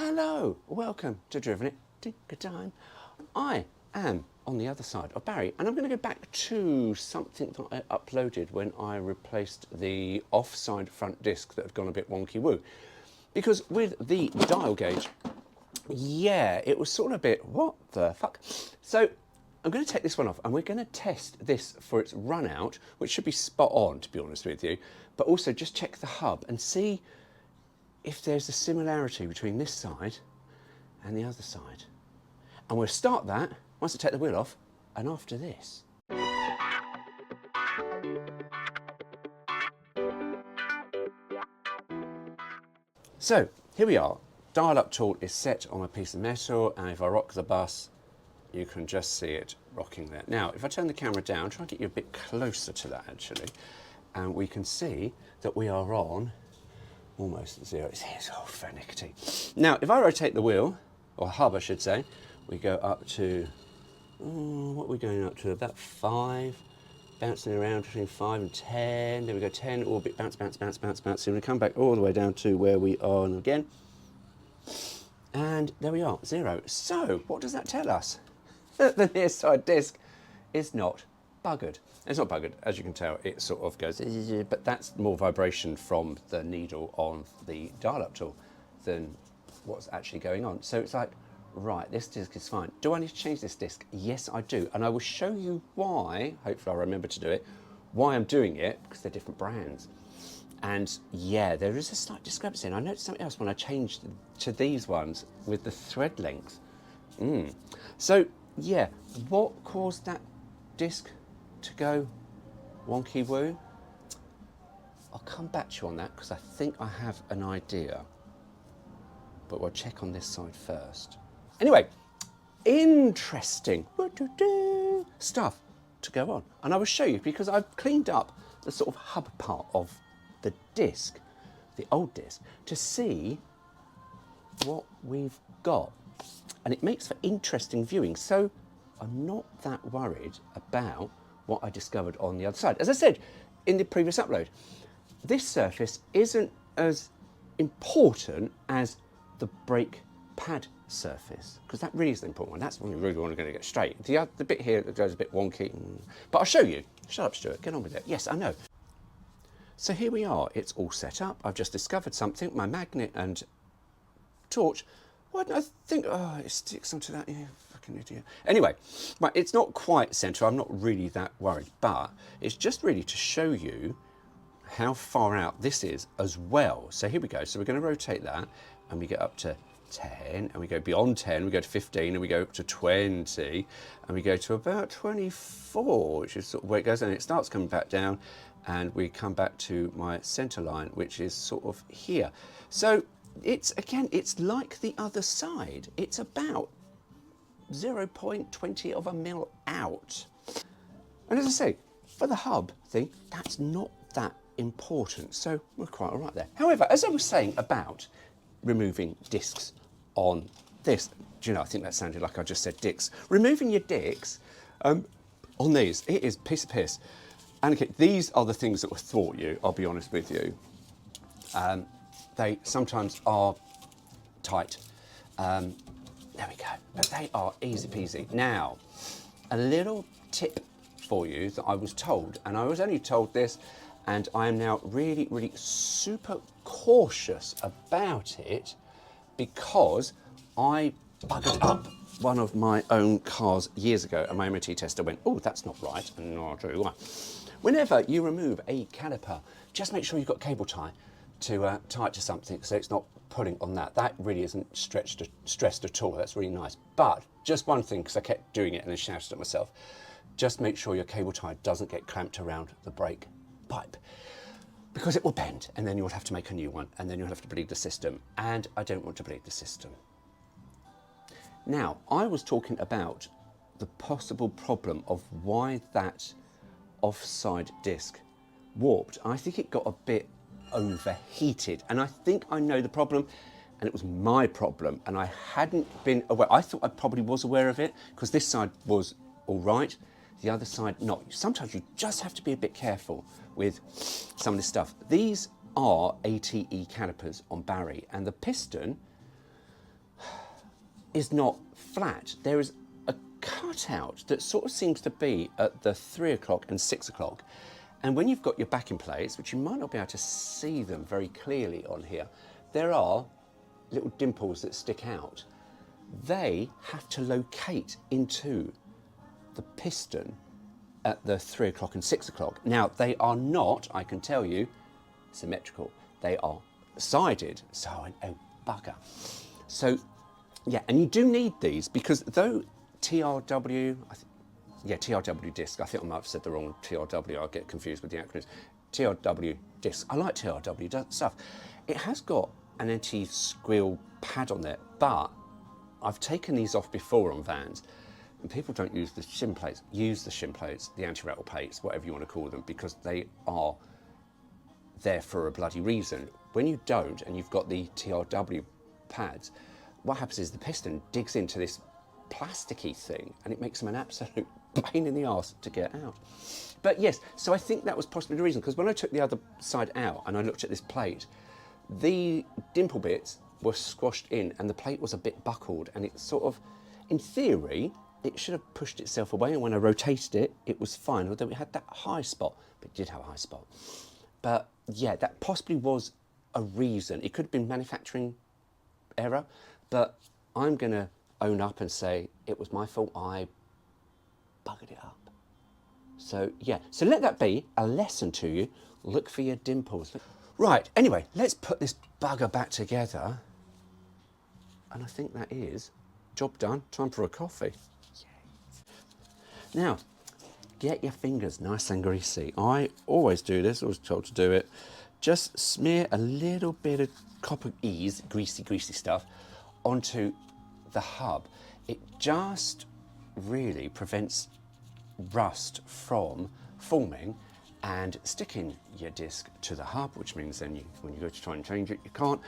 Hello, welcome to Driven It Tinker Time. I am on the other side of Barry, and I'm going to go back to something that I uploaded when I replaced the offside front disc that had gone a bit wonky woo. Because with the dial gauge, yeah, it was sort of a bit, what the fuck? So I'm going to take this one off and we're going to test this for its run out, which should be spot on, to be honest with you, but also just check the hub and see if there's a similarity between this side and the other side. And we'll start that once I take the wheel off and after this. So here we are. Dial-up tool is set on a piece of metal, and if I rock the bus, you can just see it rocking there. Now, if I turn the camera down, try and get you a bit closer to that actually, and we can see that we are on almost at zero. It's all finicky. Now, if I rotate the wheel, or hub I should say, we go up to, what are we going up to? About 5, bouncing around between 5 and 10. There we go, 10, orbit, bounce, bounce, bounce, bounce, bounce. So we're going to come back all the way down to where we are again. And there we are, 0. So, what does that tell us? That the near side disc is not buggered. It's not buggered, as you can tell, it sort of goes, but that's more vibration from the needle on the dial-up tool than what's actually going on. So it's like, right, this disc is fine. Do I need to change this disc? Yes, I do. And I will show you why, hopefully I'll remember to do it, why I'm doing it, because they're different brands. And yeah, there is a slight discrepancy. And I noticed something else when I changed to these ones with the thread length. So yeah, what caused that disc to go wonky woo? I'll come back to you on that because I think I have an idea, but we'll check on this side first. Anyway, interesting stuff to go on, and I will show you because I've cleaned up the sort of hub part of the disc, the old disc, to see what we've got, and it makes for interesting viewing. So I'm not that worried about what I discovered on the other side. As I said in the previous upload, this surface isn't as important as the brake pad surface, because that really is the important one. That's when we really want to get straight. The bit here that goes a bit wonky, but I'll show you. Shut up, Stuart, get on with it. Yes, I know. So here we are, it's all set up. I've just discovered something, my magnet and torch. Why didn't I think, oh, it sticks onto that, yeah, fucking idiot. Anyway, right, it's not quite central, I'm not really that worried, but it's just really to show you how far out this is as well. So here we go, so we're going to rotate that, and we get up to 10, and we go beyond 10, we go to 15, and we go up to 20, and we go to about 24, which is sort of where it goes, and it starts coming back down, and we come back to my center line, which is sort of here. So it's, again, it's like the other side. It's about 0.20 of a mil out. And as I say, for the hub thing, that's not that important. So we're quite all right there. However, as I was saying about removing discs on this, do you know, I think that sounded like I just said dicks. Removing your dicks on these, it is piece of piss. And okay, these are the things that will thwart you, I'll be honest with you. They sometimes are tight. There we go, but they are easy peasy. Now, a little tip for you that I was told, and I was only told this, and I am now really, really super cautious about it because I buggered up one of my own cars years ago, and my MOT tester went, oh, that's not right, and I'll tell you why. Whenever you remove a caliper, just make sure you've got cable tie to tie it to something so it's not pulling on that. That really isn't stressed at all. That's really nice. But just one thing, because I kept doing it and then shouted at myself, just make sure your cable tie doesn't get clamped around the brake pipe, because it will bend and then you'll have to make a new one and then you'll have to bleed the system, and I don't want to bleed the system. Now, I was talking about the possible problem of why that offside disc warped. I think it got a bit overheated, and I think I know the problem, and it was my problem, and I hadn't been aware. I thought I probably was aware of it because this side was all right, the other side not. Sometimes you just have to be a bit careful with some of this stuff. These are ATE calipers on Barry, and the piston is not flat. There is a cutout that sort of seems to be at the 3 o'clock and 6 o'clock. And when you've got your backing plates, which you might not be able to see them very clearly on here, there are little dimples that stick out. They have to locate into the piston at the 3 o'clock and 6 o'clock. Now, they are not, I can tell you, symmetrical. They are sided, so oh bugger. So, yeah, and you do need these because though TRW, TRW disc, I think I might have said the wrong TRW, I'll get confused with the acronyms. TRW disc, I like TRW stuff. It has got an anti-squeal pad on there, but I've taken these off before on vans, and people don't use the shim plates. Use the shim plates, the anti-rattle plates, whatever you want to call them, because they are there for a bloody reason. When you don't, and you've got the TRW pads, what happens is the piston digs into this plasticky thing, and it makes them an absolute pain in the arse to get out. But yes, so I think that was possibly the reason, because when I took the other side out and I looked at this plate, the dimple bits were squashed in and the plate was a bit buckled, and it sort of, in theory, it should have pushed itself away, and when I rotated it, it was fine, although it had that high spot, but it did have a high spot. But yeah, that possibly was a reason. It could have been manufacturing error, but I'm gonna own up and say it was my fault, I buggered it up. So yeah, so let that be a lesson to you. Look for your dimples. Right, anyway, let's put this bugger back together. And I think that is job done. Time for a coffee. Yes. Now, get your fingers nice and greasy. I always do this, always told to do it. Just smear a little bit of copper ease, greasy stuff, onto the hub. It just really prevents rust from forming and sticking your disc to the hub, which means then when you go to try and change it, you can't.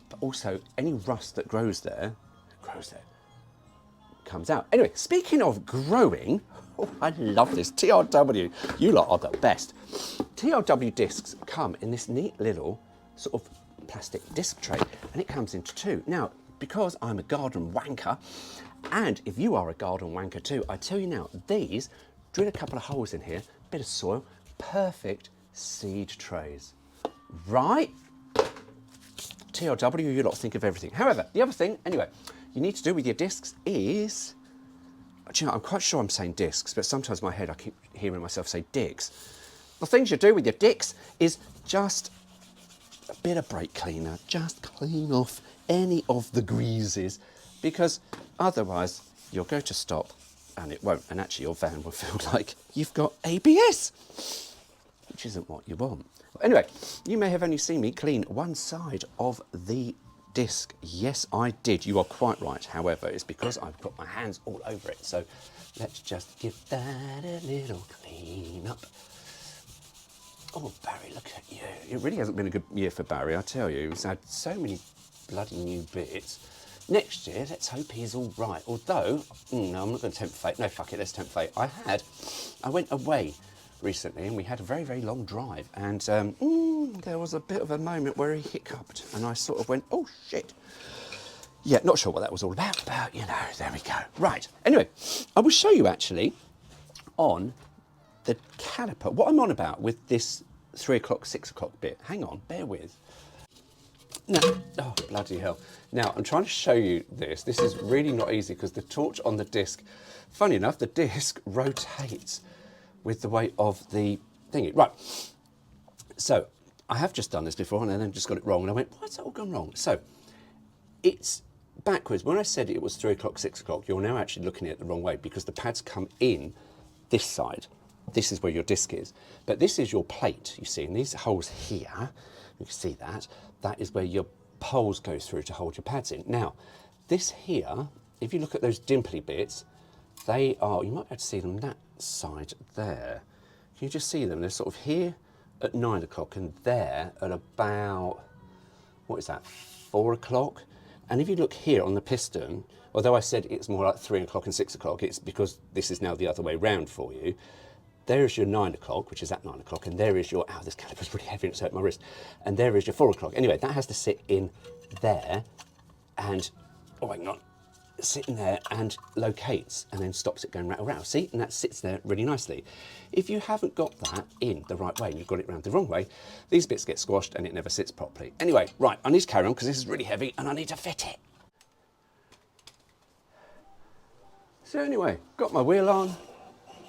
But also, any rust that grows there, comes out. Anyway, speaking of growing, oh, I love this. TRW, you lot are the best. TRW discs come in this neat little sort of plastic disc tray, and it comes into two. Now, because I'm a garden wanker, and if you are a garden wanker too, I tell you now, these, drill a couple of holes in here, bit of soil, perfect seed trays. Right? TRW, you lot think of everything. However, the other thing, anyway, you need to do with your discs is, do you know, I'm quite sure I'm saying discs, but sometimes in my head I keep hearing myself say dicks. The things you do with your dicks is just a bit of brake cleaner, just clean off any of the greases, because otherwise you'll go to stop and it won't, and actually your van will feel like you've got ABS, which isn't what you want. Anyway, you may have only seen me clean one side of the disc. Yes, I did. You are quite right. However, it's because I've got my hands all over it. So let's just give that a little clean up. Oh, Barry, look at you. It really hasn't been a good year for Barry, I tell you. He's had so many bloody new bits. Next year, let's hope he's all right. Although, no, I'm not going to tempt fate. No, fuck it, let's tempt fate. I went away recently and we had a very, very long drive, and there was a bit of a moment where he hiccuped and I sort of went, oh shit. Yeah, not sure what that was all about, but you know, there we go. Right, anyway, I will show you actually on the caliper what I'm on about with this 3 o'clock, 6 o'clock bit. Hang on, bear with. No, oh bloody hell. Now, I'm trying to show you this. This is really not easy because the torch on the disc, funny enough, the disc rotates with the weight of the thingy. Right, so I have just done this before and then just got it wrong and I went, why's that all gone wrong? So it's backwards. When I said it was 3 o'clock, 6 o'clock, you're now actually looking at it the wrong way because the pads come in this side. This is where your disc is. But this is your plate, you see, and these holes here, you can see that, that is where your poles go through to hold your pads in. Now, this here, if you look at those dimply bits, they are, you might be able to see them that side there. Can you just see them? They're sort of here at 9 o'clock and there at about, what is that, 4 o'clock? And if you look here on the piston, although I said it's more like 3 o'clock and 6 o'clock, it's because this is now the other way round for you. There is your 9 o'clock, which is at 9 o'clock, and there is your, oh, this caliper's really heavy and it's hurt my wrist. And there is your 4 o'clock. Anyway, that has to sit in there, and, oh, hang on. sitting there and locates and then stops it going rattle rattle. See, and that sits there really nicely. If you haven't got that in the right way and you've got it round the wrong way, these bits get squashed and it never sits properly. Anyway, right, I need to carry on because this is really heavy and I need to fit it. So anyway, got my wheel on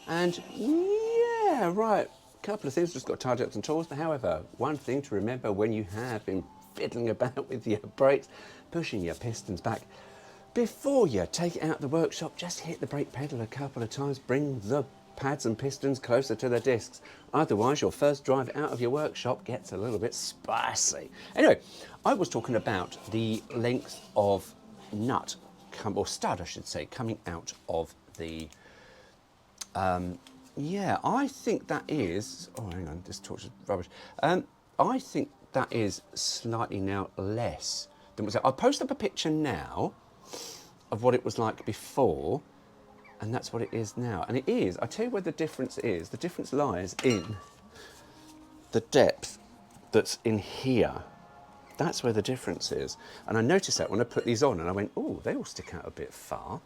and yeah, right, a couple of things, just got to tidy up some tools. However, one thing to remember when you have been fiddling about with your brakes, pushing your pistons back, before you take it out of the workshop, just hit the brake pedal a couple of times, bring the pads and pistons closer to the discs. Otherwise, your first drive out of your workshop gets a little bit spicy. Anyway, I was talking about the length of nut, or stud I should say, coming out of the, yeah, I think that is, oh hang on, this torch is rubbish. I think that is slightly now less than what's. I'll post up a picture now of what it was like before, and that's what it is now. And it is, I tell you where the difference is. The difference lies in the depth that's in here. That's where the difference is. And I noticed that when I put these on and I went, oh, they all stick out a bit far.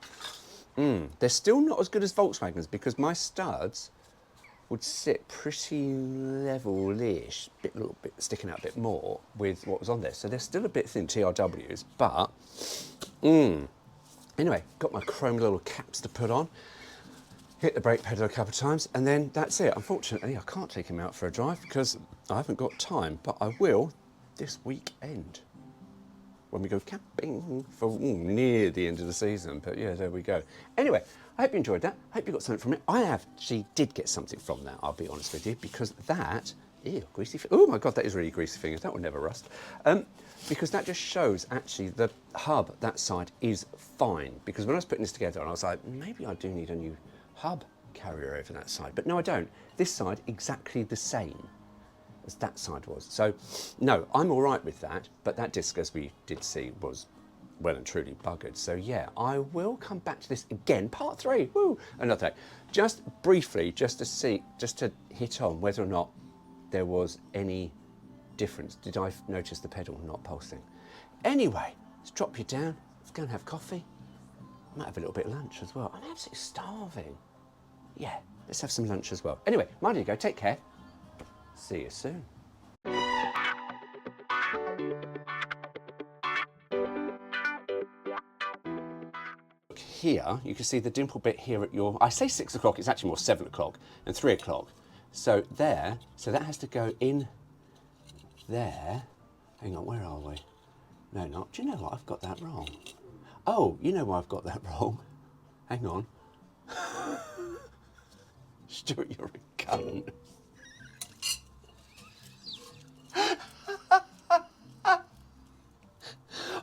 They're still not as good as Volkswagen's because my studs would sit pretty level-ish, a little bit sticking out a bit more with what was on there. So they're still a bit thin TRWs, but anyway, got my chrome little caps to put on, hit the brake pedal a couple of times, and then that's it. Unfortunately, I can't take him out for a drive because I haven't got time, but I will this weekend when we go camping for near the end of the season. But yeah, there we go. Anyway, I hope you enjoyed that. I hope you got something from it. I actually did get something from that, I'll be honest with you, because that, ew, greasy, oh my God, that is really greasy fingers. That will never rust. Because that just shows actually the hub, that side is fine. Because when I was putting this together, and I was like, maybe I do need a new hub carrier over that side. But no, I don't. This side, exactly the same as that side was. So no, I'm all right with that. But that disc, as we did see, was well and truly buggered. So yeah, I will come back to this again, part 3, woo, another day. Just briefly, just to see, just to hit on whether or not there was any difference. Did I notice the pedal not pulsing? Anyway, let's drop you down. Let's go and have coffee. Might have a little bit of lunch as well. I'm absolutely starving. Yeah, let's have some lunch as well. Anyway, mind you go, take care. See you soon. Here, you can see the dimple bit here at your, I say 6 o'clock, it's actually more 7 o'clock and 3 o'clock. So there, so that has to go in there. Hang on, where are we? No, not. Do you know what? I've got that wrong. Oh, you know why I've got that wrong? Hang on. Stuart, you're a cunt.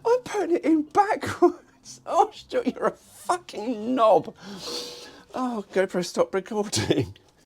I'm putting it in backwards. Oh, Stuart, you're a fucking knob. Oh, GoPro, stop recording.